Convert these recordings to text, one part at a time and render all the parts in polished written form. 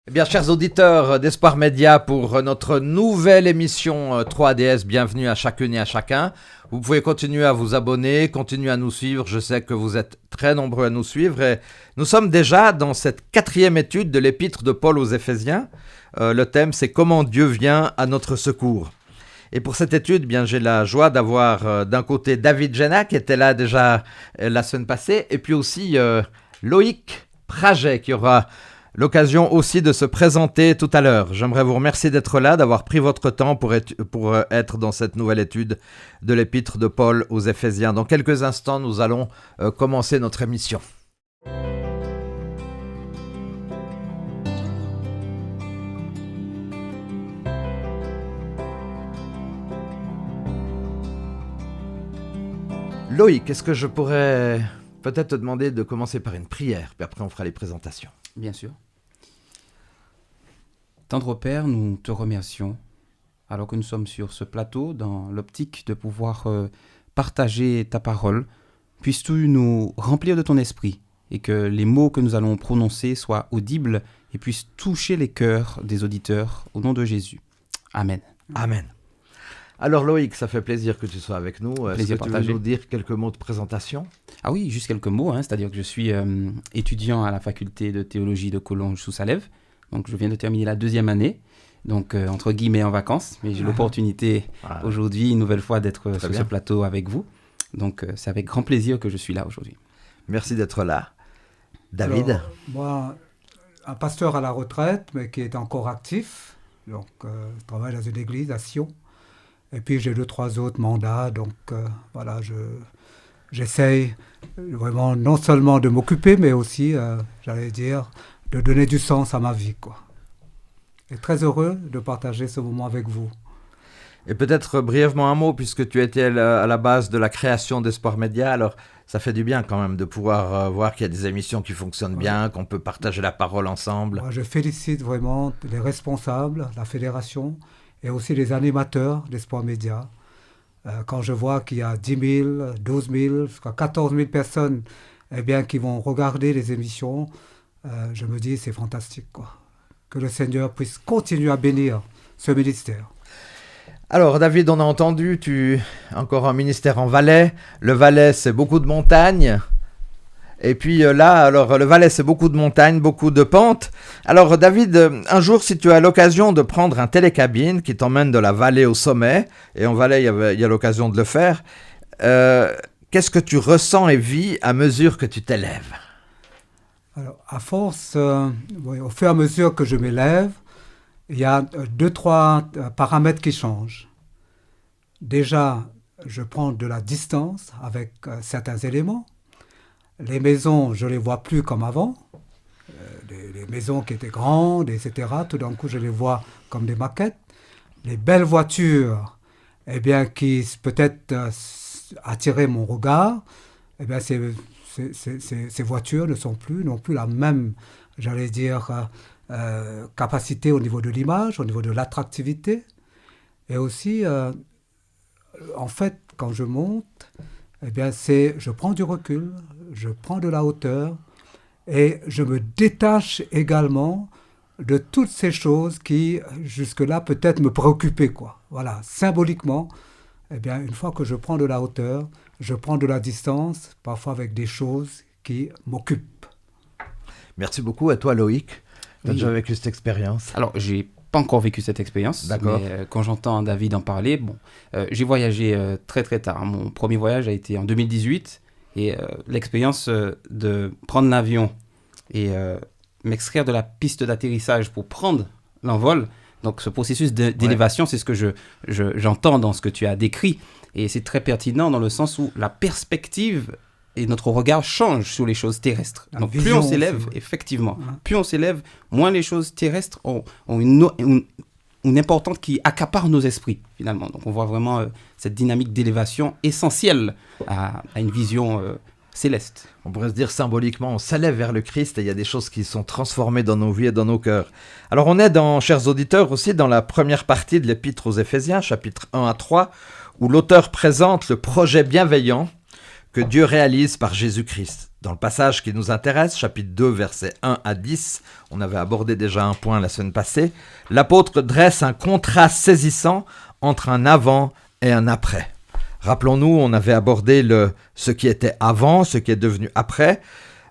Eh bien, chers auditeurs d'Espoir Média, pour notre nouvelle émission 3ADS, bienvenue à chacune et à chacun. Vous pouvez continuer à vous abonner, continuer à nous suivre. Je sais que vous êtes très nombreux à nous suivre. Et nous sommes déjà dans cette 4e étude de l'épître de Paul aux Éphésiens. Le thème, c'est « Comment Dieu vient à notre secours ». Et pour cette étude, bien, j'ai la joie d'avoir d'un côté David Géna, qui était là déjà la semaine passée, et puis aussi Loïc Praget, qui aura l'occasion aussi de se présenter tout à l'heure. J'aimerais vous remercier d'être là, d'avoir pris votre temps pour être dans cette nouvelle étude de l'épître de Paul aux Éphésiens. Dans quelques instants, nous allons commencer notre émission. Loïc, est-ce que je pourrais peut-être te demander de commencer par une prière, puis après on fera les présentations. Bien sûr. Tendre Père, nous te remercions, alors que nous sommes sur ce plateau, dans l'optique de pouvoir partager ta parole. Puisses-tu nous remplir de ton esprit, et que les mots que nous allons prononcer soient audibles et puissent toucher les cœurs des auditeurs, au nom de Jésus. Amen. Amen. Alors Loïc, ça fait plaisir que tu sois avec nous. Est-ce que tu veux nous dire quelques mots de présentation ? Ah oui, juste quelques mots, c'est-à-dire que je suis étudiant à la faculté de théologie de Collonges-sous-Salève. Donc je viens de terminer la 2e année, donc entre guillemets en vacances, mais j'ai l'opportunité aujourd'hui une nouvelle fois d'être sur ce plateau avec vous. Donc c'est avec grand plaisir que je suis là aujourd'hui. Merci d'être là. David ? Alors, moi, un pasteur à la retraite, mais qui est encore actif. Donc je travaille dans une église à Sion. Et puis j'ai 2-3 autres mandats, donc voilà, j'essaye vraiment non seulement de m'occuper, mais aussi, j'allais dire, de donner du sens à ma vie, quoi. Et très heureux de partager ce moment avec vous. Et peut-être brièvement un mot, puisque tu étais à la base de la création d'Espoir Média, alors ça fait du bien quand même de pouvoir voir qu'il y a des émissions qui fonctionnent bien, qu'on peut partager la parole ensemble. Moi, je félicite vraiment les responsables, la fédération, et aussi les animateurs d'Espoir Média. Quand je vois qu'il y a 10 000, 12 000, jusqu'à 14 000 personnes qui vont regarder les émissions, je me dis c'est fantastique, quoi. Que le Seigneur puisse continuer à bénir ce ministère. Alors David, on a entendu, tu as encore un ministère en Valais. Le Valais, c'est beaucoup de montagnes. Et puis là, alors le Valais, c'est beaucoup de montagnes, beaucoup de pentes. Alors David, un jour, si tu as l'occasion de prendre un télécabine qui t'emmène de la vallée au sommet, et en Valais, il y a l'occasion de le faire, qu'est-ce que tu ressens et vis à mesure que tu t'élèves ? Alors, à force, au fur et à mesure que je m'élève, il y a 2-3 paramètres qui changent. Déjà, je prends de la distance avec certains éléments. Les maisons, je ne les vois plus comme avant. Les maisons qui étaient grandes, etc. Tout d'un coup, je les vois comme des maquettes. Les belles voitures, qui peut-être attiraient mon regard, ces voitures ne sont plus, n'ont plus la même, j'allais dire, capacité au niveau de l'image, au niveau de l'attractivité. Et aussi, en fait, quand je monte, je prends du recul, je prends de la hauteur et je me détache également de toutes ces choses qui, jusque-là, peut-être me préoccupaient, quoi. Voilà, symboliquement, une fois que je prends de la hauteur, je prends de la distance, parfois avec des choses qui m'occupent. Merci beaucoup. À toi, Loïc. Tu as déjà vécu cette expérience ? Alors, j'ai pas encore vécu cette expérience, D'accord. Mais quand j'entends David en parler, j'ai voyagé très très tard. Mon premier voyage a été en 2018 et l'expérience de prendre l'avion et m'extraire de la piste d'atterrissage pour prendre l'envol, donc ce processus d'élévation, c'est ce que j'entends dans ce que tu as décrit, et c'est très pertinent dans le sens où la perspective et notre regard change sur les choses terrestres. Donc plus on s'élève, effectivement, plus on s'élève, moins les choses terrestres ont une importance qui accapare nos esprits, finalement. Donc on voit vraiment cette dynamique d'élévation essentielle à une vision céleste. On pourrait se dire symboliquement, on s'élève vers le Christ et il y a des choses qui sont transformées dans nos vies et dans nos cœurs. Alors on est, chers auditeurs, aussi dans la première partie de l'Épître aux Éphésiens, chapitre 1 à 3, où l'auteur présente le projet bienveillant que Dieu réalise par Jésus-Christ. Dans le passage qui nous intéresse, chapitre 2, versets 1 à 10, on avait abordé déjà un point la semaine passée, l'apôtre dresse un contraste saisissant entre un avant et un après. Rappelons-nous, on avait abordé ce qui était avant, ce qui est devenu après.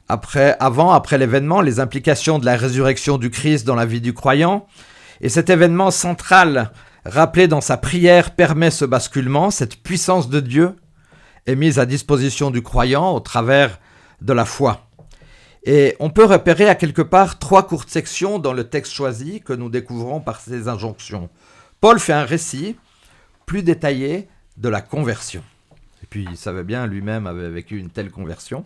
Après l'événement, les implications de la résurrection du Christ dans la vie du croyant. Et cet événement central, rappelé dans sa prière, permet ce basculement. Cette puissance de Dieu est mise à disposition du croyant au travers de la foi. Et on peut repérer à quelque part 3 courtes sections dans le texte choisi que nous découvrons par ces injonctions. Paul fait un récit plus détaillé de la conversion. Et puis il savait bien, lui-même avait vécu une telle conversion.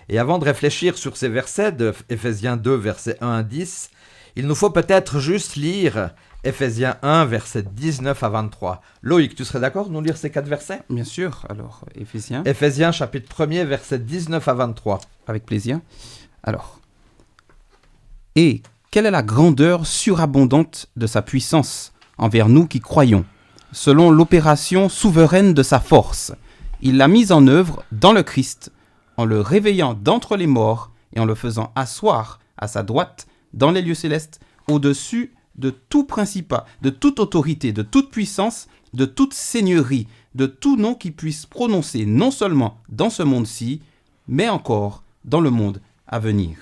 Et avant de réfléchir sur ces versets de Éphésiens 2, versets 1 à 10, il nous faut peut-être juste lire Éphésiens 1, versets 19 à 23. Loïc, tu serais d'accord de nous lire ces 4 versets ? Bien sûr. Alors, Éphésiens. Éphésiens, chapitre 1er, versets 19 à 23. Avec plaisir. Alors. Et quelle est la grandeur surabondante de sa puissance envers nous qui croyons, selon l'opération souveraine de sa force. Il l'a mise en œuvre dans le Christ, en le réveillant d'entre les morts et en le faisant asseoir à sa droite dans les lieux célestes, au-dessus de tout principat, de toute autorité, de toute puissance, de toute seigneurie, de tout nom qui puisse prononcer non seulement dans ce monde-ci, mais encore dans le monde à venir.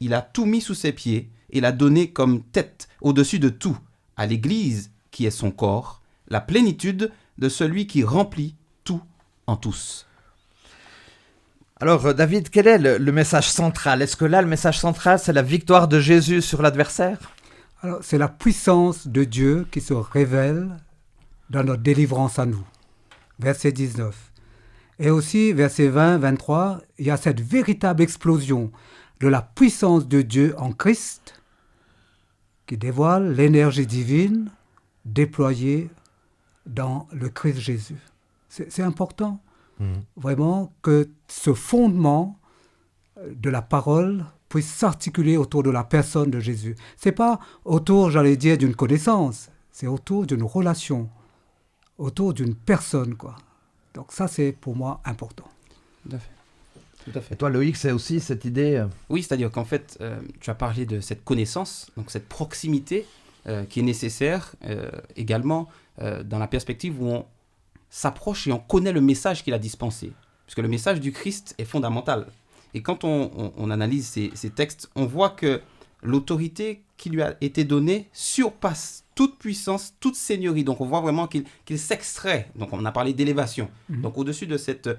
Il a tout mis sous ses pieds et l'a donné comme tête au-dessus de tout, à l'Église qui est son corps, la plénitude de celui qui remplit tout en tous. Alors David, quel est le message central ? Est-ce que là, le message central, c'est la victoire de Jésus sur l'adversaire ? Alors, c'est la puissance de Dieu qui se révèle dans notre délivrance à nous. Verset 19. Et aussi, verset 20, 23, il y a cette véritable explosion de la puissance de Dieu en Christ qui dévoile l'énergie divine déployée dans le Christ Jésus. C'est important, vraiment, que ce fondement de la parole puisse s'articuler autour de la personne de Jésus. Ce n'est pas autour, j'allais dire, d'une connaissance, c'est autour d'une relation, autour d'une personne, quoi. Donc ça, c'est pour moi important. Tout à fait. Tout à fait. Et toi, Loïc, c'est aussi cette idée Oui, c'est-à-dire qu'en fait, tu as parlé de cette connaissance, donc cette proximité qui est nécessaire également dans la perspective où on s'approche et on connaît le message qu'il a dispensé. Puisque le message du Christ est fondamental. Et quand on analyse ces textes, on voit que l'autorité qui lui a été donnée surpasse toute puissance, toute seigneurie. Donc on voit vraiment qu'il s'extrait. Donc on a parlé d'élévation. Donc au-dessus de cette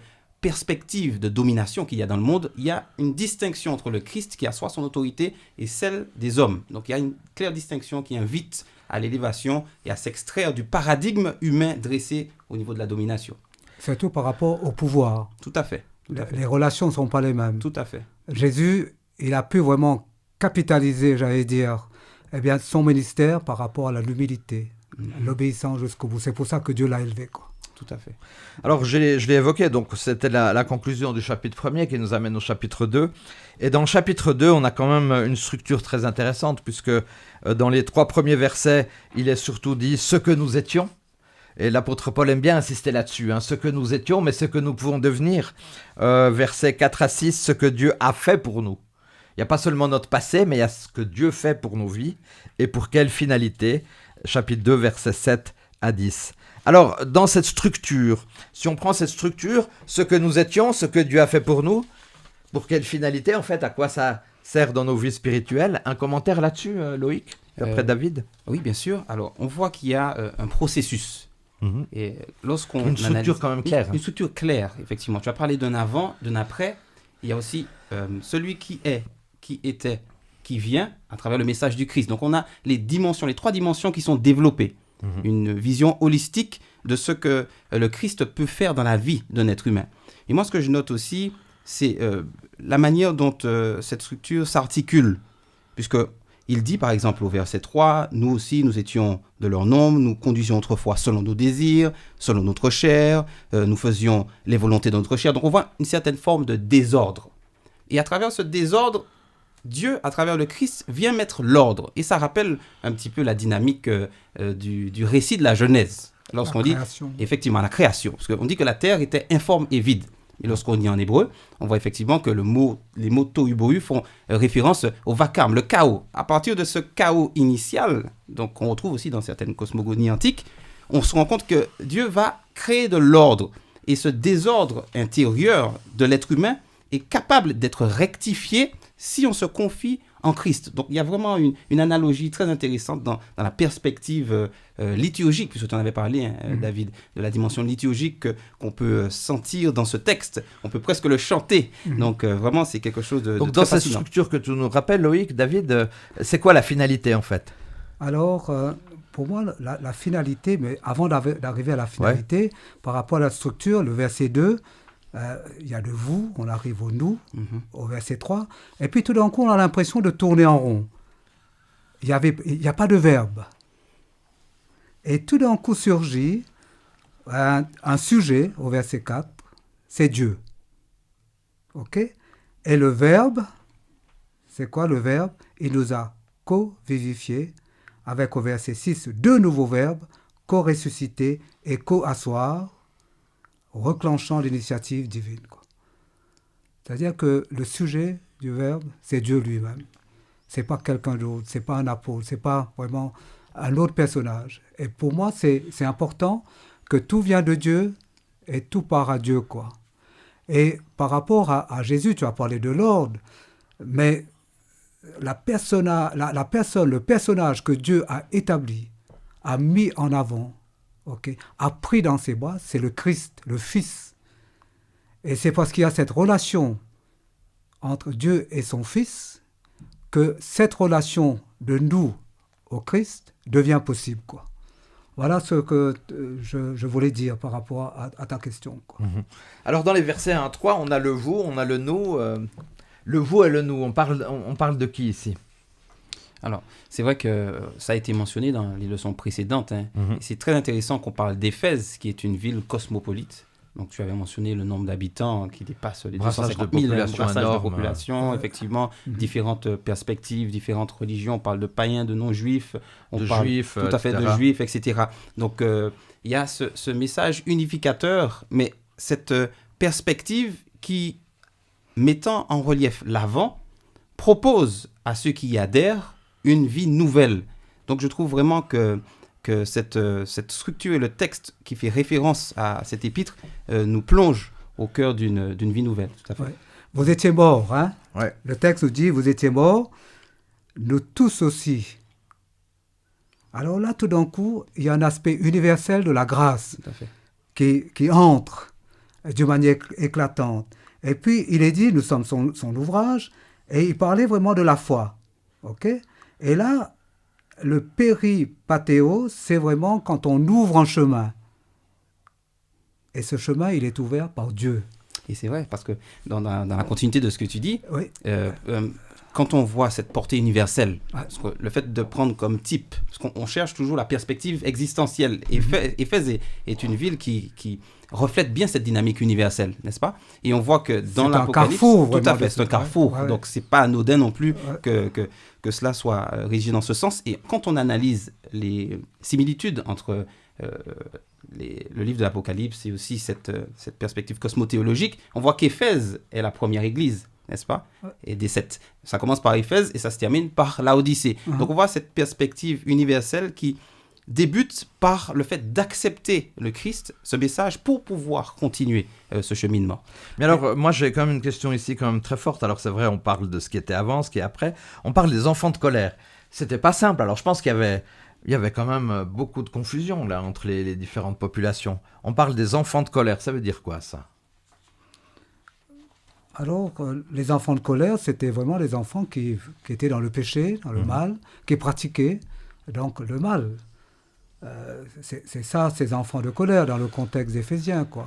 perspective de domination qu'il y a dans le monde, il y a une distinction entre le Christ qui assoit son autorité et celle des hommes. Donc il y a une claire distinction qui invite à l'élévation et à s'extraire du paradigme humain dressé au niveau de la domination. Surtout par rapport au pouvoir. Tout à fait. Les relations ne sont pas les mêmes. Tout à fait. Jésus, il a pu vraiment capitaliser, j'allais dire, eh bien, son ministère par rapport à l'humilité, l'obéissance jusqu'au bout. C'est pour ça que Dieu l'a élevé, quoi. Tout à fait. Alors, je l'ai évoqué, donc c'était la conclusion du chapitre 1er qui nous amène au chapitre 2. Et dans le chapitre 2, on a quand même une structure très intéressante, puisque dans les 3 premiers versets, il est surtout dit « ce que nous étions ». Et l'apôtre Paul aime bien insister là-dessus, ce que nous étions, mais ce que nous pouvons devenir. Versets 4 à 6, ce que Dieu a fait pour nous. Il n'y a pas seulement notre passé, mais il y a ce que Dieu fait pour nos vies et pour quelle finalité. Chapitre 2, versets 7 à 10. Alors, dans cette structure, si on prend cette structure, ce que nous étions, ce que Dieu a fait pour nous, pour quelle finalité, en fait, à quoi ça sert dans nos vies spirituelles ? Un commentaire là-dessus, Loïc, d'après David ? Oui, bien sûr. Alors, on voit qu'il y a un processus. Et lorsqu'on une structure analyse, quand même claire. Une structure claire, effectivement. Tu as parlé d'un avant, d'un après. Il y a aussi celui qui est, qui était, qui vient à travers le message du Christ. Donc on a les 3 dimensions qui sont développées. Une vision holistique de ce que le Christ peut faire dans la vie d'un être humain. Et moi, ce que je note aussi, c'est la manière dont cette structure s'articule. Puisque il dit, par exemple, au verset 3, « Nous aussi, nous étions de leur nombre, nous conduisions autrefois selon nos désirs, selon notre chair, nous faisions les volontés de notre chair. » Donc, on voit une certaine forme de désordre. Et à travers ce désordre, Dieu, à travers le Christ, vient mettre l'ordre. Et ça rappelle un petit peu la dynamique du récit de la Genèse. Lorsqu'on dit, effectivement, la création. Parce qu'on dit que la terre était informe et vide. Mais lorsqu'on lit en hébreu, on voit effectivement que les mots tohu bohu font référence au vacarme, le chaos. À partir de ce chaos initial, donc qu'on retrouve aussi dans certaines cosmogonies antiques, on se rend compte que Dieu va créer de l'ordre. Et ce désordre intérieur de l'être humain est capable d'être rectifié si on se confie en Christ. Donc il y a vraiment une analogie très intéressante dans la perspective liturgique, puisque tu en avais parlé, David, de la dimension liturgique qu'on peut sentir dans ce texte. On peut presque le chanter. Donc vraiment, c'est quelque chose de Donc très dans cette fascinant. structure que tu nous rappelles, Loïc, David, c'est quoi la finalité en fait? Alors, pour moi, la finalité, mais avant d'arriver à la finalité, par rapport à la structure, le verset 2, il y a le vous, on arrive au nous, au verset 3, et puis tout d'un coup, on a l'impression de tourner en rond. Il n'y a pas de verbe. Et tout d'un coup surgit un sujet, au verset 4, c'est Dieu. OK? Et le verbe, c'est quoi le verbe? Il nous a co-vivifiés, avec au verset 6, 2 nouveaux verbes, co-ressusciter et co-asseoir, reclenchant l'initiative divine, quoi. C'est-à-dire que le sujet du verbe, c'est Dieu lui-même. C'est pas quelqu'un d'autre, c'est pas un apôtre, c'est pas vraiment un autre personnage. Et pour moi, c'est important que tout vient de Dieu et tout part à Dieu, quoi. Et par rapport à Jésus, tu as parlé de l'ordre, mais le personnage que Dieu a établi, a mis en avant, okay, a pris dans ses bras, c'est le Christ, le Fils. Et c'est parce qu'il y a cette relation entre Dieu et son Fils que cette relation de nous au Christ devient possible, quoi. Voilà ce que je voulais dire par rapport à ta question, quoi. Alors dans les versets 1 à 3, on a le vous, on a le nous. Le vous et le nous, on parle de qui ici? Alors, c'est vrai que ça a été mentionné dans les leçons précédentes. Et c'est très intéressant qu'on parle d'Éphèse, qui est une ville cosmopolite. Donc, tu avais mentionné le nombre d'habitants qui dépasse les 250 000, brassage de population, effectivement, différentes perspectives, différentes religions. On parle de païens, de non-juifs, on parle juifs, tout à fait de juifs, etc. Donc, il y a ce message unificateur, mais cette perspective qui, mettant en relief l'avant, propose à ceux qui y adhèrent une vie nouvelle. Donc je trouve vraiment que cette structure et le texte qui fait référence à cet épître nous plonge au cœur d'une vie nouvelle. Tout à fait. Ouais. Vous étiez morts, hein? Ouais. Le texte nous dit, vous étiez morts, nous tous aussi. Alors là, tout d'un coup, il y a un aspect universel de la grâce Tout à fait. qui entre d'une manière éclatante. Et puis, il est dit, nous sommes son ouvrage, et il parlait vraiment de la foi. OK? Et là, le péripatéo, c'est vraiment quand on ouvre un chemin. Et ce chemin, il est ouvert par Dieu. Et c'est vrai, parce que dans la continuité de ce que tu dis, Oui. Quand on voit cette portée universelle, parce que le fait de prendre comme type, parce qu'on cherche toujours la perspective existentielle, Éphèse est une ville qui reflète bien cette dynamique universelle, n'est-ce pas? Et on voit que dans l'Apocalypse, tout à fait, c'est un carrefour, ouais. Donc c'est pas anodin non plus Ouais. que cela soit régi dans ce sens. Et quand on analyse les similitudes entre le livre de l'Apocalypse et aussi cette perspective cosmothéologique, on voit qu'Éphèse est la première église, n'est-ce pas? Et ça commence par Éphèse et ça se termine par Laodicée. Donc on voit cette perspective universelle qui débute par le fait d'accepter le Christ, ce message, pour pouvoir continuer ce cheminement. Mais alors, moi j'ai quand même une question ici quand même très forte. Alors c'est vrai, on parle de ce qui était avant, ce qui est après. On parle des enfants de colère. C'était pas simple. Alors je pense qu'il y avait quand même beaucoup de confusion là entre les différentes populations. On parle des enfants de colère. Ça veut dire quoi ça? Alors, les enfants de colère, c'était vraiment les enfants qui étaient dans le péché, dans le mal, qui pratiquaient donc le mal. C'est ça, ces enfants de colère, dans le contexte éphésien, quoi.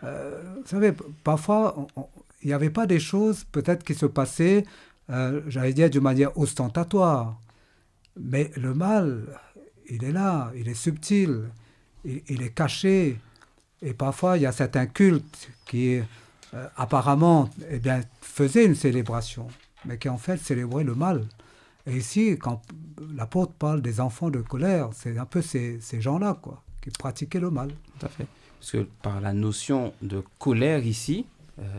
Vous savez, parfois, il n'y avait pas des choses, peut-être, qui se passaient, j'allais dire, d'une manière ostentatoire. Mais le mal, il est là, il est subtil, il est caché. Et parfois, il y a certains cultes qui, apparemment, eh bien, faisaient une célébration, mais qui, en fait, célébraient le mal. Et ici, quand l'apôtre parle des enfants de colère, c'est un peu ces gens-là, quoi, qui pratiquaient le mal. Tout à fait. Parce que par la notion de colère ici,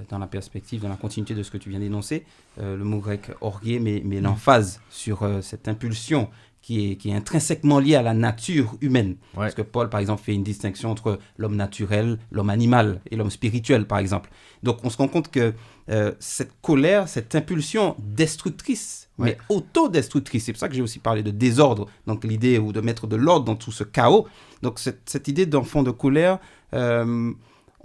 dans la perspective, dans la continuité de ce que tu viens d'énoncer, le mot grec orgué met l'emphase sur cette impulsion qui est intrinsèquement liée à la nature humaine. Ouais. Parce que Paul, par exemple, fait une distinction entre l'homme naturel, l'homme animal et l'homme spirituel, par exemple. Donc, on se rend compte que cette colère, cette impulsion destructrice, mais autodestructrice, c'est pour ça que j'ai aussi parlé de désordre, donc l'idée ou de mettre de l'ordre dans tout ce chaos. Donc, cette idée d'enfant de colère,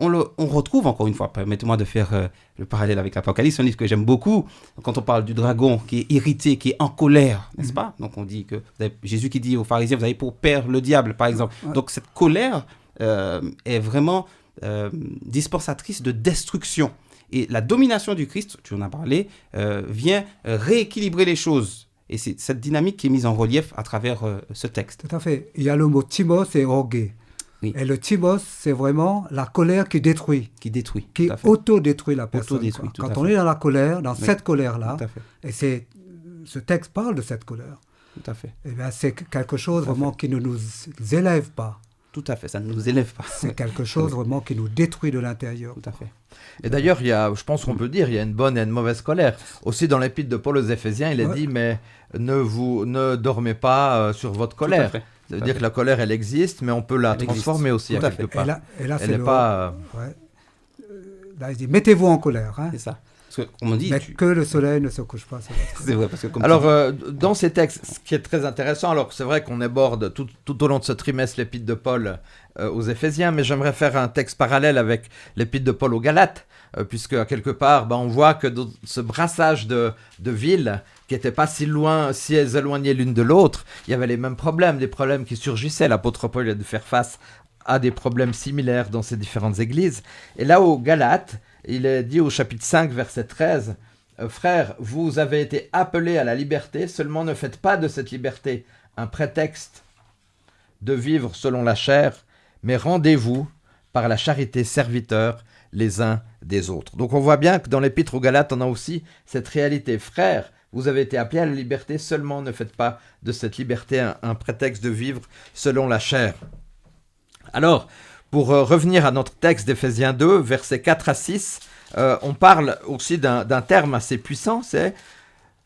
on retrouve encore une fois, permettez-moi de faire le parallèle avec l'Apocalypse, un livre que j'aime beaucoup, quand on parle du dragon qui est irrité, qui est en colère, n'est-ce pas? Donc on dit que Jésus qui dit aux pharisiens, vous avez pour père le diable, par exemple. Donc cette colère est vraiment dispensatrice de destruction. Et la domination du Christ, tu en as parlé, vient rééquilibrer les choses. Et c'est cette dynamique qui est mise en relief à travers ce texte. Tout à fait. Il y a le mot timos et orgué. Oui. Et le timos, c'est vraiment la colère qui détruit. Qui auto-détruit la personne. Quand on est dans la colère, dans cette colère-là, et ce texte parle de cette colère, tout à fait. Et bien, c'est quelque chose vraiment qui ne nous élève pas. Tout à fait, ça ne nous élève pas. C'est quelque chose vraiment qui nous détruit de l'intérieur. Tout à fait. Et d'ailleurs, je pense qu'on peut dire, il y a une bonne et une mauvaise colère. Aussi, dans l'épître de Paul aux Éphésiens, il est dit, mais ne dormez pas sur votre colère. Ça veut dire que la colère, elle existe, mais on peut la transformer aussi à quelque part. Et là elle n'est pas... Là, il dit, mettez-vous en colère. Hein. C'est ça. Parce que, comme on dit, que le soleil ne se couche pas. C'est vrai. Parce que alors, dans ces textes, ce qui est très intéressant, alors c'est vrai qu'on aborde tout au long de ce trimestre l'épître de Paul aux Éphésiens, mais j'aimerais faire un texte parallèle avec l'épître de Paul aux Galates, puisque à quelque part, on voit que dans ce brassage de villes qui n'étaient pas si éloignées l'une de l'autre, il y avait les mêmes problèmes, des problèmes qui surgissaient. L'apôtre Paul a dû faire face à des problèmes similaires dans ces différentes églises. Et là, aux Galates, il est dit au chapitre 5, verset 13, « Frères, vous avez été appelés à la liberté, seulement ne faites pas de cette liberté un prétexte de vivre selon la chair, mais rendez-vous par la charité serviteurs les uns des autres. » Donc on voit bien que dans l'épître aux Galates, on a aussi cette réalité. Frères, vous avez été appelés à la liberté, seulement ne faites pas de cette liberté un prétexte de vivre selon la chair. Alors, pour revenir à notre texte d'Éphésiens 2, versets 4 à 6, on parle aussi d'un terme assez puissant, c'est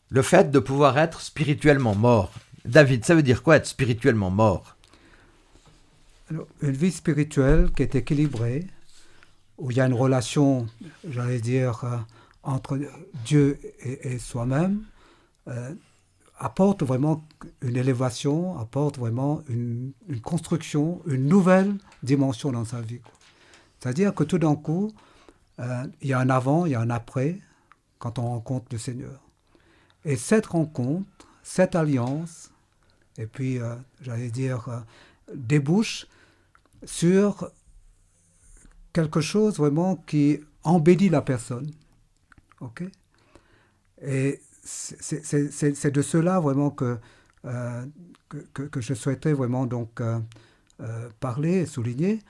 le fait de pouvoir être spirituellement mort. David, ça veut dire quoi être spirituellement mort? Alors, une vie spirituelle qui est équilibrée, où il y a une relation, j'allais dire, entre Dieu et soi-même, apporte vraiment une élévation, apporte vraiment une construction, une nouvelle dimension dans sa vie. C'est-à-dire que tout d'un coup, il y a un avant, il y a un après, quand on rencontre le Seigneur. Et cette rencontre, cette alliance, et puis, j'allais dire, débouche sur quelque chose vraiment qui embellit la personne. OK ? Et c'est de cela vraiment que je souhaiterais vraiment donc parler et souligner.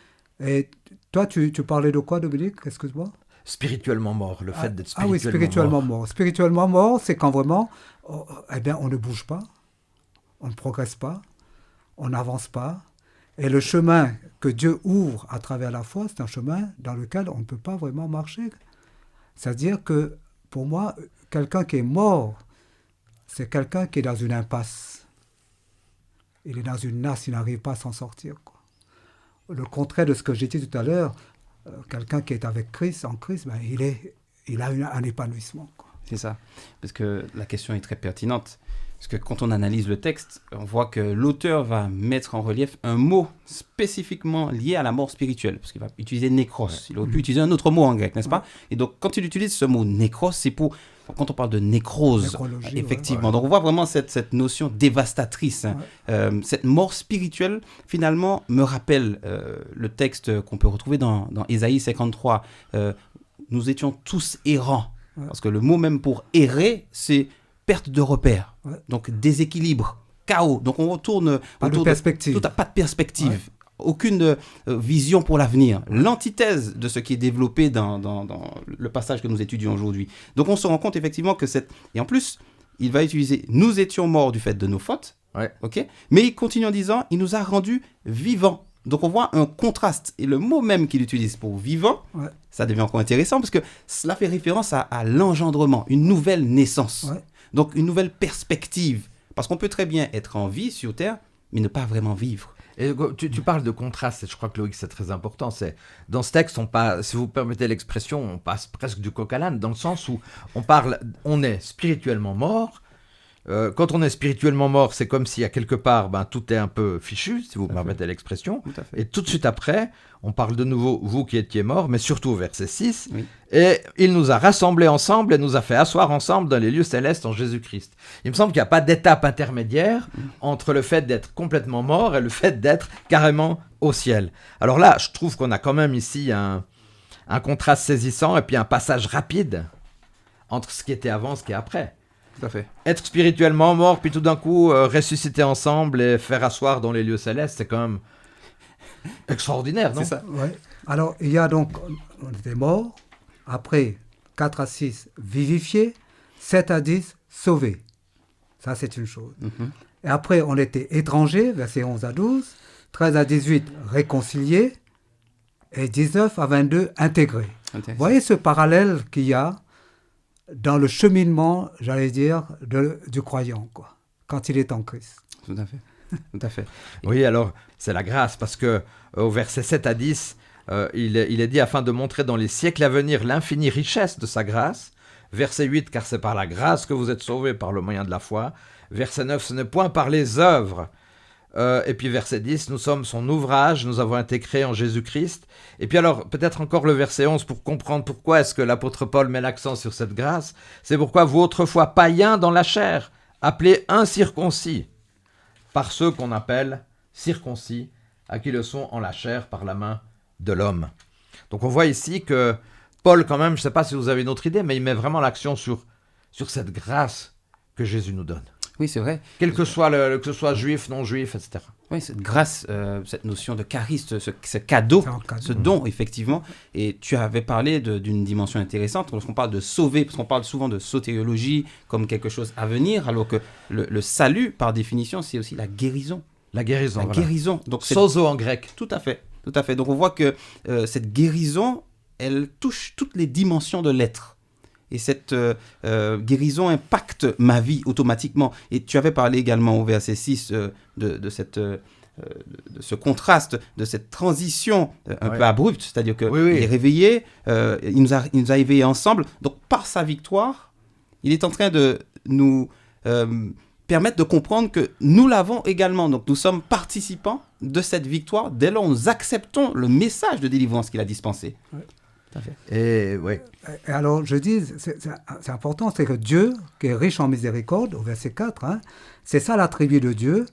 Et toi, tu parlais de quoi, Dominique? Excuse-moi. Spirituellement mort, le fait d'être spirituellement mort. Ah oui, spirituellement mort. Spirituellement mort, c'est quand vraiment, on ne bouge pas, on ne progresse pas, on n'avance pas. Et le chemin que Dieu ouvre à travers la foi, c'est un chemin dans lequel on ne peut pas vraiment marcher. C'est-à-dire que, pour moi, quelqu'un qui est mort, c'est quelqu'un qui est dans une impasse. Il est dans une nasse, il n'arrive pas à s'en sortir, quoi. Le contraire de ce que j'ai dit tout à l'heure, quelqu'un qui est avec Christ, en Christ, il a un épanouissement, quoi. C'est ça, parce que la question est très pertinente. Parce que quand on analyse le texte, on voit que l'auteur va mettre en relief un mot spécifiquement lié à la mort spirituelle, parce qu'il va utiliser nékros. Il aurait pu utiliser un autre mot en grec, n'est-ce pas? Et donc, quand il utilise ce mot nékros, c'est quand on parle de nécrose, effectivement. Donc, on voit vraiment cette notion dévastatrice. Cette mort spirituelle, finalement, me rappelle le texte qu'on peut retrouver dans Ésaïe 53. Nous étions tous errants. Parce que le mot même pour errer, c'est perte de repère, donc déséquilibre, chaos. Donc on retourne pas de perspective. Pas de perspective, aucune vision pour l'avenir. L'antithèse de ce qui est développé dans le passage que nous étudions aujourd'hui. Donc on se rend compte effectivement que et en plus, il va utiliser « nous étions morts du fait de nos fautes », okay. Mais il continue en disant « il nous a rendus vivants ». Donc on voit un contraste. Et le mot même qu'il utilise pour vivant, Ouais. ça devient encore intéressant parce que cela fait référence à l'engendrement, une nouvelle naissance. Ouais. Donc une nouvelle perspective. Parce qu'on peut très bien être en vie sur Terre, mais ne pas vraiment vivre. Et tu parles de contraste, et je crois que Loïc, c'est très important. Dans ce texte, si vous permettez l'expression, on passe presque du coq à l'âne, dans le sens où on est spirituellement mort. Quand on est spirituellement mort, c'est comme si à quelque part, tout est un peu fichu, si vous permettez l'expression. Tout à fait. Et tout de suite après, on parle de nouveau, vous qui étiez morts, mais surtout au verset 6. Oui. Et il nous a rassemblés ensemble et nous a fait asseoir ensemble dans les lieux célestes en Jésus-Christ. Il me semble qu'il n'y a pas d'étape intermédiaire entre le fait d'être complètement mort et le fait d'être carrément au ciel. Alors là, je trouve qu'on a quand même ici un contraste saisissant et puis un passage rapide entre ce qui était avant et ce qui est après. Tout à fait. Être spirituellement mort, puis tout d'un coup ressusciter ensemble et faire asseoir dans les lieux célestes, c'est quand même extraordinaire, non? C'est ça. Ouais. Alors, il y a donc, on était morts, après 4 à 6, vivifiés, 7 à 10, sauvés. Ça, c'est une chose. Mhm. Et après, on était étrangers, versets 11 à 12, 13 à 18, réconciliés, et 19 à 22, intégrés. Vous Intéressant. voyez ce parallèle qu'il y a dans le cheminement, j'allais dire, du croyant, quoi, quand il est en Christ. Tout à fait. Tout à fait. Oui, alors, c'est la grâce, parce que au verset 7 à 10, il est dit afin de montrer dans les siècles à venir l'infinie richesse de sa grâce. Verset 8, car c'est par la grâce que vous êtes sauvés par le moyen de la foi. Verset 9, ce n'est point par les œuvres. Et puis verset 10, nous sommes son ouvrage, nous avons été créés en Jésus-Christ. Et puis alors, peut-être encore le verset 11 pour comprendre pourquoi est-ce que l'apôtre Paul met l'accent sur cette grâce. C'est pourquoi vous autrefois païens dans la chair, appelés incirconcis, par ceux qu'on appelle circoncis, à qui le sont en la chair par la main de l'homme. Donc on voit ici que Paul quand même, je ne sais pas si vous avez une autre idée, mais il met vraiment l'accent sur cette grâce que Jésus nous donne. Oui, c'est vrai. Quel que soit que ce soit juif, non juif, etc. Oui, cette grâce, cette notion de charisme, ce cadeau, C'est un cadeau. ce don, effectivement. Et tu avais parlé d'une dimension intéressante lorsqu'on parle de sauver, parce qu'on parle souvent de sotériologie comme quelque chose à venir, alors que le salut, par définition, c'est aussi la guérison. La guérison. La voilà. guérison. Donc, Sozo en grec. Tout à fait. Tout à fait. Donc, on voit que cette guérison, elle touche toutes les dimensions de l'être. Et cette guérison impacte ma vie automatiquement. Et tu avais parlé également au verset 6 de ce contraste, de cette transition un peu abrupte. C'est-à-dire qu'il est réveillé, il nous a éveillés ensemble. Donc, par sa victoire, il est en train de nous permettre de comprendre que nous l'avons également. Donc, nous sommes participants de cette victoire dès lors nous acceptons le message de délivrance qu'il a dispensé. Ouais. Et oui. Et alors, je dis, c'est important, c'est que Dieu, qui est riche en miséricorde, au verset 4, c'est ça l'attribut de Dieu.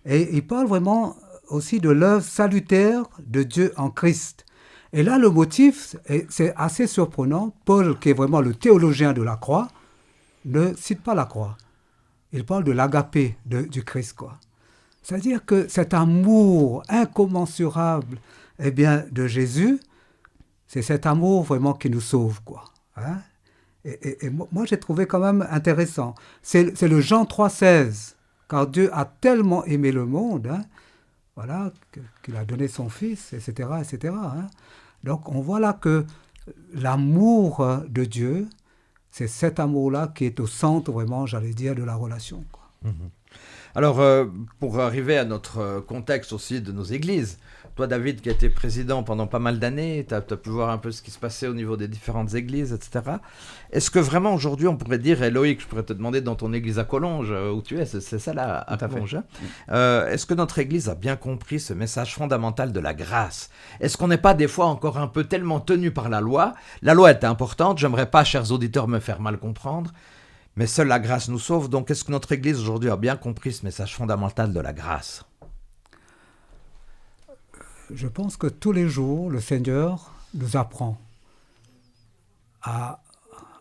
Et il parle vraiment aussi de l'œuvre salutaire de Dieu en Christ. Et là, le motif, c'est assez surprenant. Paul, qui est vraiment le théologien de la croix, ne cite pas la croix. Il parle de l'agapé du Christ, quoi. C'est-à-dire que cet amour incommensurable de Jésus, c'est cet amour vraiment qui nous sauve, quoi. Hein? Et moi, j'ai trouvé quand même intéressant. C'est le Jean 3,16. Car Dieu a tellement aimé le monde, voilà, qu'il a donné son Fils, etc., etc. Donc, on voit là que l'amour de Dieu, c'est cet amour-là qui est au centre, vraiment, j'allais dire, de la relation, quoi. Mm-hmm. Alors, pour arriver à notre contexte aussi de nos églises, toi, David, qui a été président pendant pas mal d'années, tu as pu voir un peu ce qui se passait au niveau des différentes églises, etc. Est-ce que vraiment aujourd'hui, on pourrait dire, et Loïc, je pourrais te demander dans ton église à Collonges, où tu es, c'est ça là, à Collonges, est-ce que notre église a bien compris ce message fondamental de la grâce? Est-ce qu'on n'est pas des fois encore un peu tellement tenu par la loi? La loi est importante, j'aimerais pas, chers auditeurs, me faire mal comprendre, mais seule la grâce nous sauve. Donc, est-ce que notre église aujourd'hui a bien compris ce message fondamental de la grâce? Je pense que tous les jours, le Seigneur nous apprend à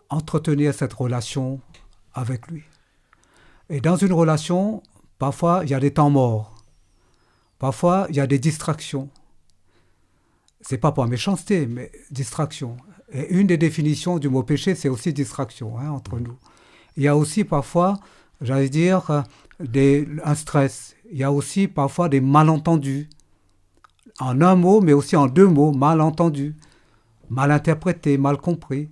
entretenir cette relation avec lui. Et dans une relation, parfois, il y a des temps morts. Parfois, il y a des distractions. Ce n'est pas pour méchanceté, mais distraction. Et une des définitions du mot péché, c'est aussi distraction, entre nous. Il y a aussi parfois, j'allais dire, un stress. Il y a aussi parfois des malentendus en un mot, mais aussi en deux mots, mal entendu, mal interprété, mal compris.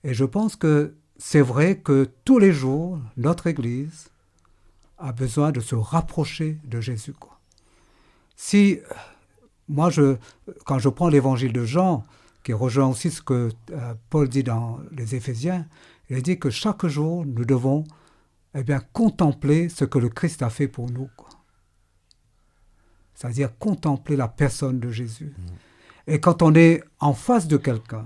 Et je pense que c'est vrai que tous les jours, notre Église a besoin de se rapprocher de Jésus, quoi. Si, moi, quand je prends l'évangile de Jean, qui rejoint aussi ce que Paul dit dans les Éphésiens, il dit que chaque jour, nous devons contempler ce que le Christ a fait pour nous, quoi. C'est-à-dire contempler la personne de Jésus. Et quand on est en face de quelqu'un,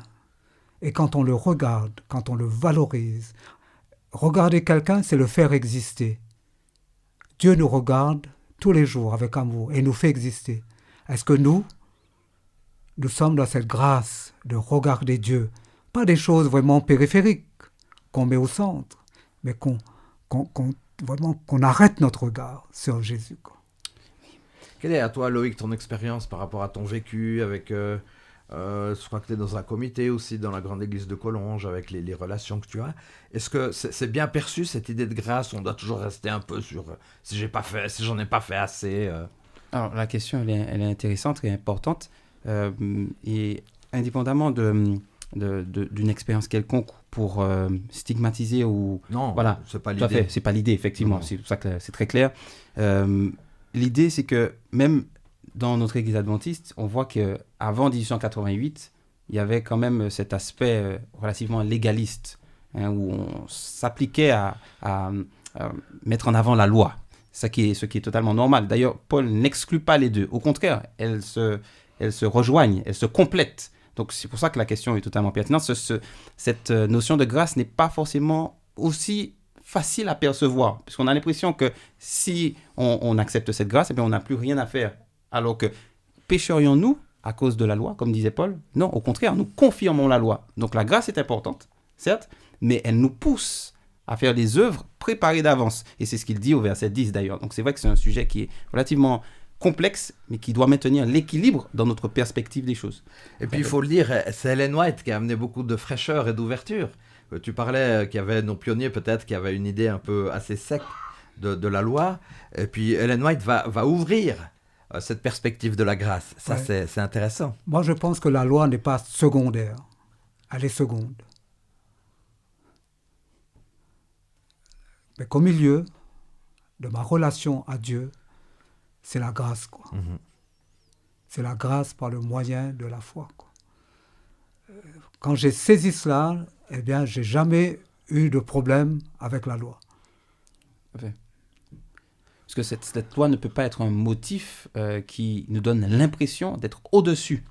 et quand on le regarde, quand on le valorise, regarder quelqu'un, c'est le faire exister. Dieu nous regarde tous les jours avec amour et nous fait exister. Est-ce que nous sommes dans cette grâce de regarder Dieu, pas des choses vraiment périphériques qu'on met au centre, mais qu'on arrête notre regard sur Jésus, quoi. Quelle est à toi, Loïc, ton expérience par rapport à ton vécu avec... je crois que tu es dans un comité aussi dans la grande église de Collonges avec les relations que tu as. Est-ce que c'est bien perçu cette idée de grâce? On doit toujours rester un peu sur si j'en ai pas fait assez. Alors la question elle est intéressante et importante et indépendamment d'une expérience quelconque pour stigmatiser ou non, voilà, c'est pas l'idée. Tout à fait, c'est pas l'idée effectivement. Non. C'est pour ça que c'est très clair. L'idée c'est que même dans notre église adventiste, on voit qu'avant 1888, il y avait quand même cet aspect relativement légaliste, hein, où on s'appliquait à mettre en avant la loi, ce qui est totalement normal. D'ailleurs, Paul n'exclut pas les deux. Au contraire, elles se rejoignent, elles se complètent. Donc c'est pour ça que la question est totalement pertinente. Cette notion de grâce n'est pas forcément aussi facile à percevoir, puisqu'on a l'impression que si on accepte cette grâce, eh bien, on n'a plus rien à faire. Alors que pécherions-nous à cause de la loi, comme disait Paul? Non, au contraire, nous confirmons la loi. Donc la grâce est importante, certes, mais elle nous pousse à faire des œuvres préparées d'avance. Et c'est ce qu'il dit au verset 10 d'ailleurs. Donc c'est vrai que c'est un sujet qui est relativement complexe, mais qui doit maintenir l'équilibre dans notre perspective des choses. Et puis il faut le dire, c'est Ellen White qui a amené beaucoup de fraîcheur et d'ouverture. Tu parlais qu'il y avait nos pionniers peut-être qui avaient une idée un peu assez sec de la loi. Et puis Ellen White va ouvrir cette perspective de la grâce. Ça, ouais. C'est intéressant. Moi, je pense que la loi n'est pas secondaire. Elle est seconde. Mais qu'au milieu de ma relation à Dieu, c'est la grâce, quoi. Mm-hmm. C'est la grâce par le moyen de la foi, quoi. Quand j'ai saisi cela, eh bien, j'ai jamais eu de problème avec la loi. Okay. Parce que cette loi ne peut pas être un motif qui nous donne l'impression d'être au-dessus.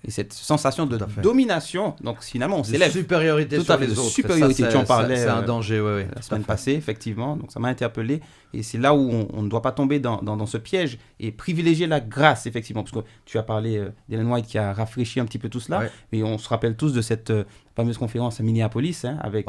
Et cette sensation de domination, donc finalement on s'élève. Supériorité tout sur à fait, les autres. Supériorité, tu en parlais. C'est un danger, oui. La semaine passée, effectivement. Donc ça m'a interpellé. Et c'est là où on ne doit pas tomber dans ce piège et privilégier la grâce, effectivement. Parce que tu as parlé d'Ellen White qui a rafraîchi un petit peu tout cela. Ouais. Et on se rappelle tous de cette fameuse conférence à Minneapolis, hein, avec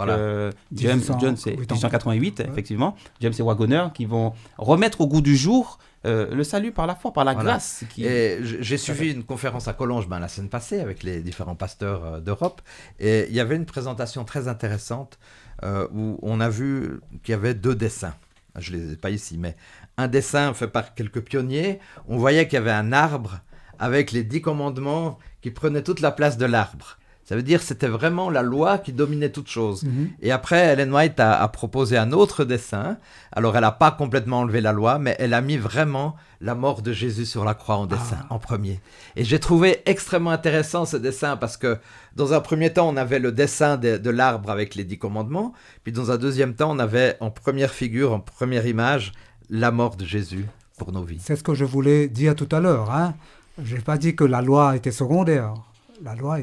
James Jones et 1888, effectivement. James et Wagoner qui vont remettre au goût du jour le salut par la foi, par la grâce. Et j'ai suivi une conférence à Collonges la semaine passée avec les différents pasteurs d'Europe et il y avait une présentation très intéressante où on a vu qu'il y avait 2 dessins. Je ne les ai pas ici, mais un dessin fait par quelques pionniers. On voyait qu'il y avait un arbre avec les 10 commandements qui prenaient toute la place de l'arbre. Ça veut dire que c'était vraiment la loi qui dominait toute chose. Mm-hmm. Et après, Ellen White a proposé un autre dessin. Alors, elle n'a pas complètement enlevé la loi, mais elle a mis vraiment la mort de Jésus sur la croix en dessin, en premier. Et j'ai trouvé extrêmement intéressant ce dessin parce que dans un premier temps, on avait le dessin de l'arbre avec les 10 commandements. Puis dans un deuxième temps, on avait en première figure, en première image, la mort de Jésus pour nos vies. C'est ce que je voulais dire tout à l'heure, hein. Je n'ai pas dit que la loi était secondaire. La loi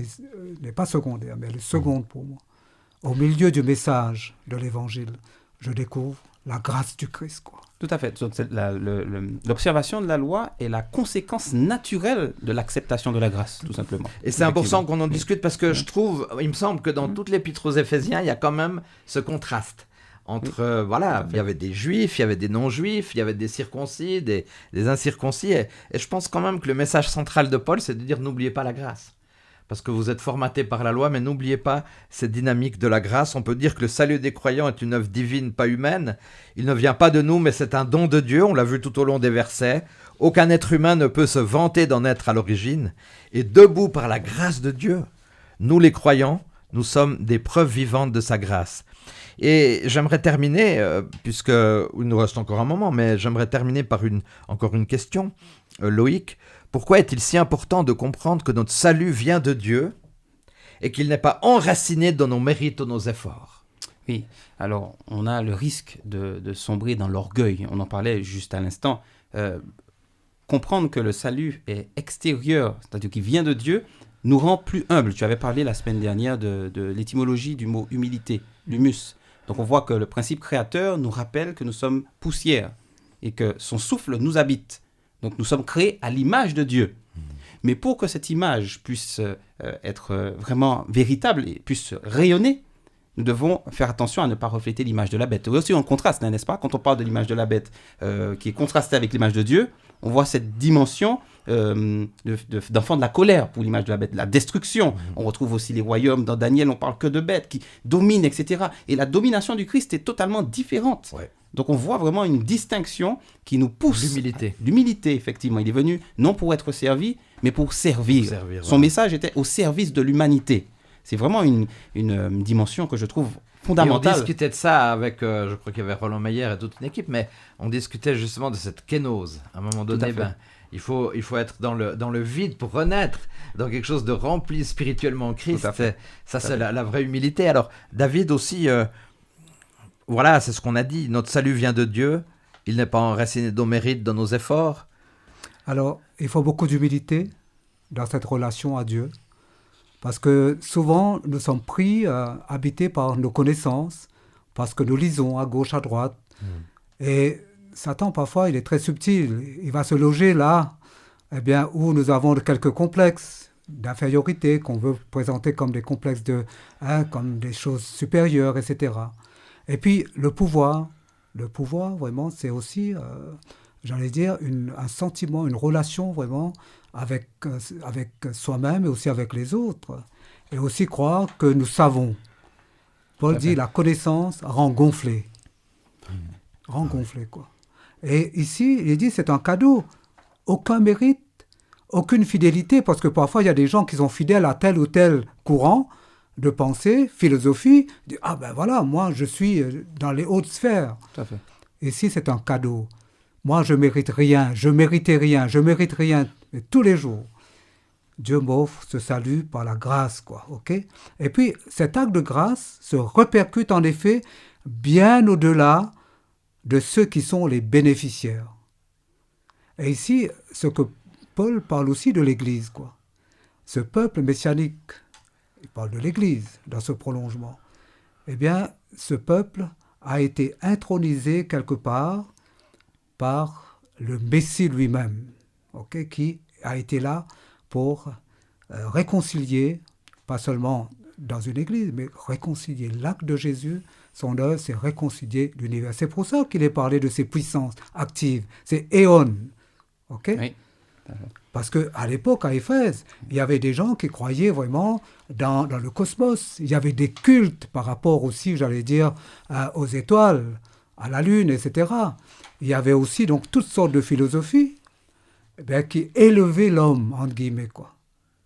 n'est pas secondaire, mais elle est seconde pour moi. Au milieu du message de l'Évangile, je découvre la grâce du Christ, quoi. Tout à fait. Donc, l'observation de la loi est la conséquence naturelle de l'acceptation de la grâce, tout simplement. Et c'est important qu'on en discute parce que je trouve, il me semble que dans toute l'épître aux Éphésiens, il y a quand même ce contraste. Entre, il y avait des juifs, il y avait des non-juifs, il y avait des circoncis, des incirconcis. Et je pense quand même que le message central de Paul, c'est de dire n'oubliez pas la grâce. parce que vous êtes formaté par la loi, mais n'oubliez pas cette dynamique de la grâce. On peut dire que le salut des croyants est une œuvre divine, pas humaine. Il ne vient pas de nous, mais c'est un don de Dieu, on l'a vu tout au long des versets. Aucun être humain ne peut se vanter d'en être à l'origine. Et debout par la grâce de Dieu, nous les croyants, nous sommes des preuves vivantes de sa grâce. Et j'aimerais terminer, puisque il nous reste encore un moment, mais j'aimerais terminer par encore une question, Loïc. Pourquoi est-il si important de comprendre que notre salut vient de Dieu et qu'il n'est pas enraciné dans nos mérites ou nos efforts? Oui, alors on a le risque de sombrer dans l'orgueil. On en parlait juste à l'instant. Comprendre que le salut est extérieur, c'est-à-dire qu'il vient de Dieu, nous rend plus humbles. Tu avais parlé la semaine dernière de l'étymologie du mot humilité, l'humus. Donc on voit que le principe créateur nous rappelle que nous sommes poussière et que son souffle nous habite. Donc nous sommes créés à l'image de Dieu. Mais pour que cette image puisse être vraiment véritable et puisse rayonner, nous devons faire attention à ne pas refléter l'image de la bête. Et aussi on contraste, n'est-ce pas? Quand on parle de l'image de la bête qui est contrastée avec l'image de Dieu, on voit cette dimension d'enfant de la colère pour l'image de la bête, la destruction. On retrouve aussi les royaumes. Dans Daniel, on parle que de bêtes qui dominent, etc. Et la domination du Christ est totalement différente. Ouais. Donc on voit vraiment une distinction qui nous pousse. L'humilité. L'humilité, effectivement. Il est venu non pour être servi, mais pour servir. Son message était au service de l'humanité. C'est vraiment une dimension que je trouve fondamentale. Et on discutait de ça avec, je crois qu'il y avait Roland Meyer et toute une équipe, mais on discutait justement de cette kénose. À un moment donné, il faut être dans le vide pour renaître dans quelque chose de rempli spirituellement en Christ. C'est la vraie humilité. Alors, David aussi... Voilà, c'est ce qu'on a dit. Notre salut vient de Dieu. Il n'est pas enraciné dans nos mérites, dans nos efforts. Alors, il faut beaucoup d'humilité dans cette relation à Dieu. Parce que souvent, nous sommes pris, habités par nos connaissances, parce que nous lisons à gauche, à droite. Et Satan, parfois, il est très subtil. Il va se loger là, où nous avons quelques complexes d'infériorité qu'on veut présenter comme des complexes comme des choses supérieures, etc. Et puis, le pouvoir, vraiment, c'est aussi, j'allais dire, un sentiment, une relation, vraiment, avec soi-même et aussi avec les autres. Et aussi croire que nous savons. Paul dit, la connaissance rend gonflé. Rend gonflé, quoi. Et ici, il dit, c'est un cadeau. Aucun mérite, aucune fidélité, parce que parfois, il y a des gens qui sont fidèles à tel ou tel courant de pensée, philosophie, voilà, moi je suis dans les hautes sphères. Tout à fait. Ici c'est un cadeau. Moi je mérite rien, je mérite rien, et tous les jours. Dieu m'offre ce salut par la grâce, quoi, ok? Et puis cet acte de grâce se répercute en effet bien au-delà de ceux qui sont les bénéficiaires. Et ici, ce que Paul parle aussi de l'Église, quoi. Ce peuple messianique, il parle de l'Église dans ce prolongement. Ce peuple a été intronisé quelque part par le Messie lui-même, qui a été là pour réconcilier, pas seulement dans une Église, mais réconcilier l'acte de Jésus. Son œuvre, c'est réconcilier l'univers. C'est pour ça qu'il est parlé de ces puissances actives. C'est éon. Oui. Parce qu'à l'époque, à Éphèse, il y avait des gens qui croyaient vraiment dans le cosmos. Il y avait des cultes par rapport aussi, j'allais dire, aux étoiles, à la lune, etc. Il y avait aussi donc toutes sortes de philosophies qui élevaient l'homme, entre guillemets, quoi.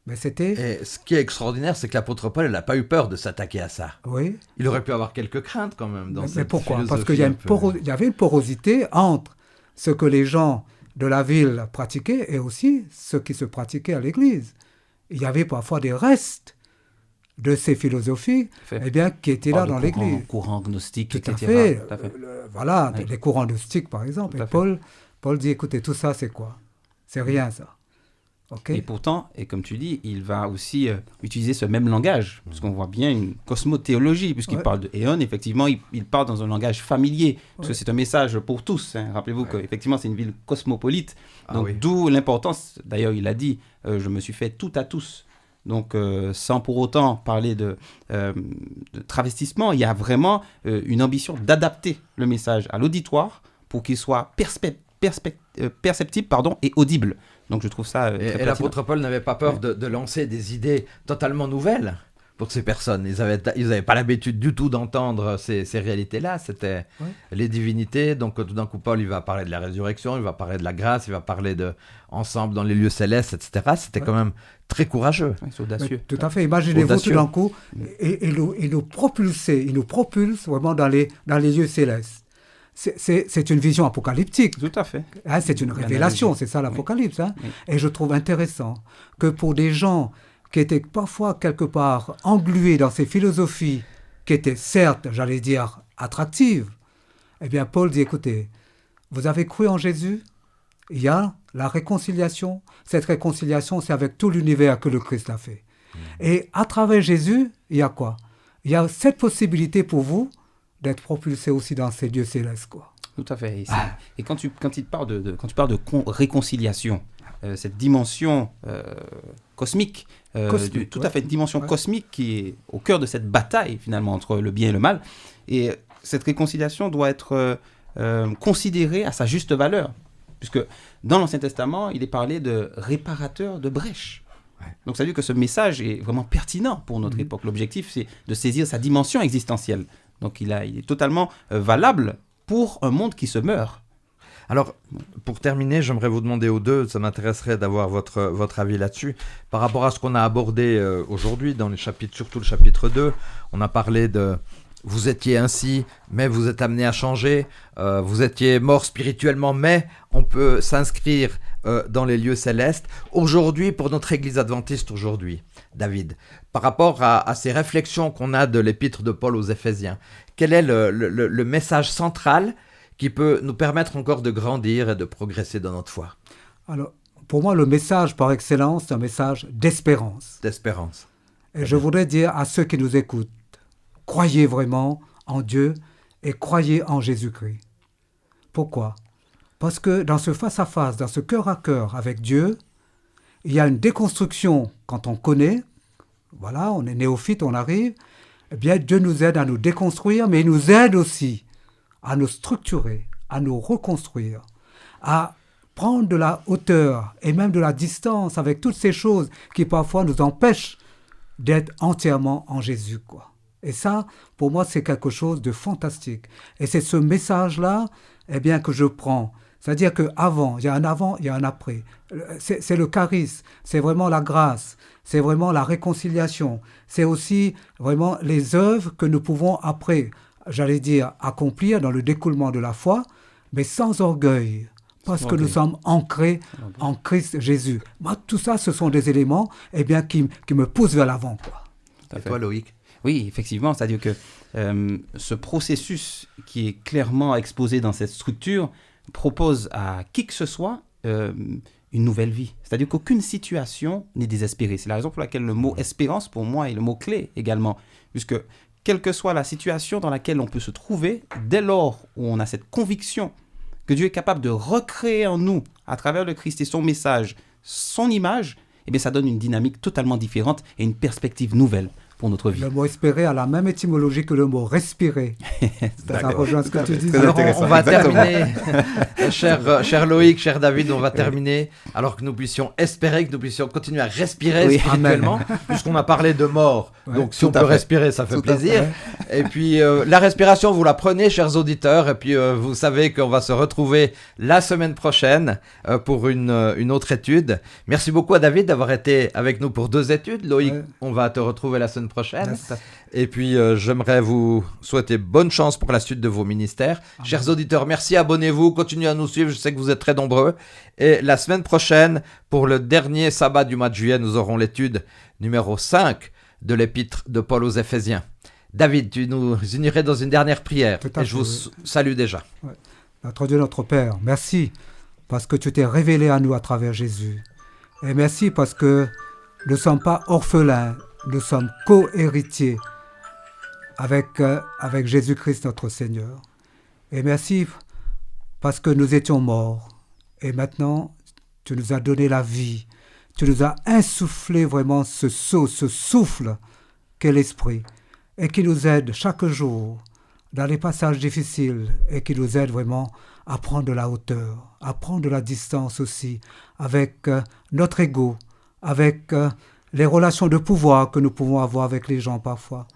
Mais c'était... Et ce qui est extraordinaire, c'est que l'apôtre Paul n'a pas eu peur de s'attaquer à ça. Oui. Il aurait pu avoir quelques craintes quand même dans cette Mais pourquoi? philosophie. Parce qu'il y avait une porosité entre ce que les gens de la ville pratiquaient et aussi ce qui se pratiquait à l'église. Il y avait parfois des restes de ces philosophies qui étaient là dans l'église. Courants gnostiques, etc. Tout à fait. Voilà, les courants gnostiques par exemple. Et Paul dit, écoutez, tout ça c'est quoi? C'est rien ça. Okay. Et pourtant, et comme tu dis, il va aussi utiliser ce même langage, parce qu'on voit bien une cosmothéologie, puisqu'il parle de éon, effectivement, il parle dans un langage familier, parce que c'est un message pour tous. Rappelez-vous qu'effectivement, c'est une ville cosmopolite, donc d'où l'importance, d'ailleurs, il a dit, je me suis fait tout à tous. Donc, sans pour autant parler de travestissement, il y a vraiment une ambition d'adapter le message à l'auditoire pour qu'il soit perceptible et audible. Donc je trouve ça très Et pertinent. l'apôtre Paul n'avait pas peur de lancer des idées totalement nouvelles pour ces personnes. Ils avaient pas l'habitude du tout d'entendre ces réalités-là. C'était les divinités. Donc tout d'un coup, Paul, il va parler de la résurrection, il va parler de la grâce, il va parler de ensemble dans les lieux célestes, etc. C'était quand même très courageux. Ouais, c'est audacieux. Tout à fait. Imaginez-vous Audacieux. tout d'un coup, il nous propulse vraiment dans les lieux célestes. C'est une vision apocalyptique. Tout à fait. Hein, c'est une révélation, c'est ça l'Apocalypse. Hein. Oui. Et je trouve intéressant que pour des gens qui étaient parfois quelque part englués dans ces philosophies qui étaient certes, j'allais dire, attractives, eh bien Paul dit, écoutez, vous avez cru en Jésus, il y a la réconciliation. Cette réconciliation, c'est avec tout l'univers que le Christ a fait. Et à travers Jésus, il y a quoi? Il y a cette possibilité pour vous d'être propulsé aussi dans ces lieux célestes, quoi. Tout à fait. Et quand tu parles de réconciliation, cette dimension cosmique, Cosmique, tout à fait, une dimension cosmique qui est au cœur de cette bataille finalement entre le bien et le mal. Et cette réconciliation doit être considérée à sa juste valeur, puisque dans l'Ancien Testament, il est parlé de réparateur de brèches. Donc ça veut dire que ce message est vraiment pertinent pour notre époque. L'objectif, c'est de saisir sa dimension existentielle. Donc il est totalement valable pour un monde qui se meurt. Alors, pour terminer, j'aimerais vous demander aux deux, ça m'intéresserait d'avoir votre avis là-dessus, par rapport à ce qu'on a abordé aujourd'hui dans les chapitres, surtout le chapitre 2, on a parlé de « vous étiez ainsi, mais vous êtes amené à changer, vous étiez mort spirituellement, mais on peut s'inscrire dans les lieux célestes ». Aujourd'hui, pour notre Église adventiste aujourd'hui, David, par rapport à ces réflexions qu'on a de l'épître de Paul aux Éphésiens, quel est le message central qui peut nous permettre encore de grandir et de progresser dans notre foi? Alors, pour moi, le message par excellence, c'est un message d'espérance. D'espérance. Et je voudrais dire à ceux qui nous écoutent, croyez vraiment en Dieu et croyez en Jésus-Christ. Pourquoi? Parce que dans ce face-à-face, dans ce cœur à cœur avec Dieu, il y a une déconstruction quand on connaît, voilà, on est néophyte, on arrive, eh bien Dieu nous aide à nous déconstruire, mais il nous aide aussi à nous structurer, à nous reconstruire, à prendre de la hauteur et même de la distance avec toutes ces choses qui parfois nous empêchent d'être entièrement en Jésus, quoi. Et ça, pour moi, c'est quelque chose de fantastique. Et c'est ce message-là, eh bien, que je prends. C'est-à-dire qu'avant, il y a un avant, il y a un après. C'est le charisme, c'est vraiment la grâce, c'est vraiment la réconciliation. C'est aussi vraiment les œuvres que nous pouvons après, j'allais dire, accomplir dans le découlement de la foi, mais sans orgueil, parce que nous sommes ancrés en Christ Jésus. Moi, tout ça, ce sont des éléments eh bien, qui me poussent vers l'avant, quoi. Et toi, Loïc? Oui, effectivement, c'est-à-dire que ce processus qui est clairement exposé dans cette structure propose à qui que ce soit une nouvelle vie. C'est-à-dire qu'aucune situation n'est désespérée. C'est la raison pour laquelle le mot espérance, pour moi, est le mot clé également, puisque quelle que soit la situation dans laquelle on peut se trouver, dès lors où on a cette conviction que Dieu est capable de recréer en nous, à travers le Christ et son message, son image, eh bien, ça donne une dynamique totalement différente et une perspective nouvelle pour notre vie. Le mot espérer a la même étymologie que le mot respirer. Ça rejoint ce que tu dis. Alors, on va terminer, cher Loïc, cher David, on va terminer, alors que nous puissions espérer, que nous puissions continuer à respirer spirituellement, puisqu'on a parlé de mort. Ouais, donc, si on peut respirer, ça fait plaisir. Et puis, la respiration, vous la prenez, chers auditeurs, et puis vous savez qu'on va se retrouver la semaine prochaine pour une autre étude. Merci beaucoup à David d'avoir été avec nous pour 2 études. Loïc, on va te retrouver la semaine prochaine. Merci. Et puis, j'aimerais vous souhaiter bonne chance pour la suite de vos ministères. Amen. Chers auditeurs, merci, abonnez-vous, continuez à nous suivre, je sais que vous êtes très nombreux. Et la semaine prochaine, pour le dernier sabbat du mois de juillet, nous aurons l'étude numéro 5 de l'épître de Paul aux Éphésiens. David, tu nous unirais dans une dernière prière. Et je vous salue déjà. Ouais. Notre Dieu, notre Père, merci parce que tu t'es révélé à nous à travers Jésus. Et merci parce que nous ne sommes pas orphelins, nous sommes co-héritiers avec Jésus-Christ notre Seigneur. Et merci parce que nous étions morts. Et maintenant, tu nous as donné la vie. Tu nous as insufflé vraiment ce souffle qu'est l'Esprit et qui nous aide chaque jour dans les passages difficiles et qui nous aide vraiment à prendre de la hauteur, à prendre de la distance aussi avec notre ego, avec les relations de pouvoir que nous pouvons avoir avec les gens parfois,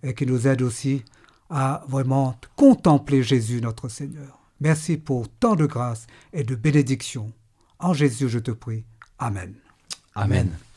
et qui nous aide aussi à vraiment contempler Jésus notre Seigneur. Merci pour tant de grâce et de bénédiction. En Jésus, je te prie. Amen. Amen.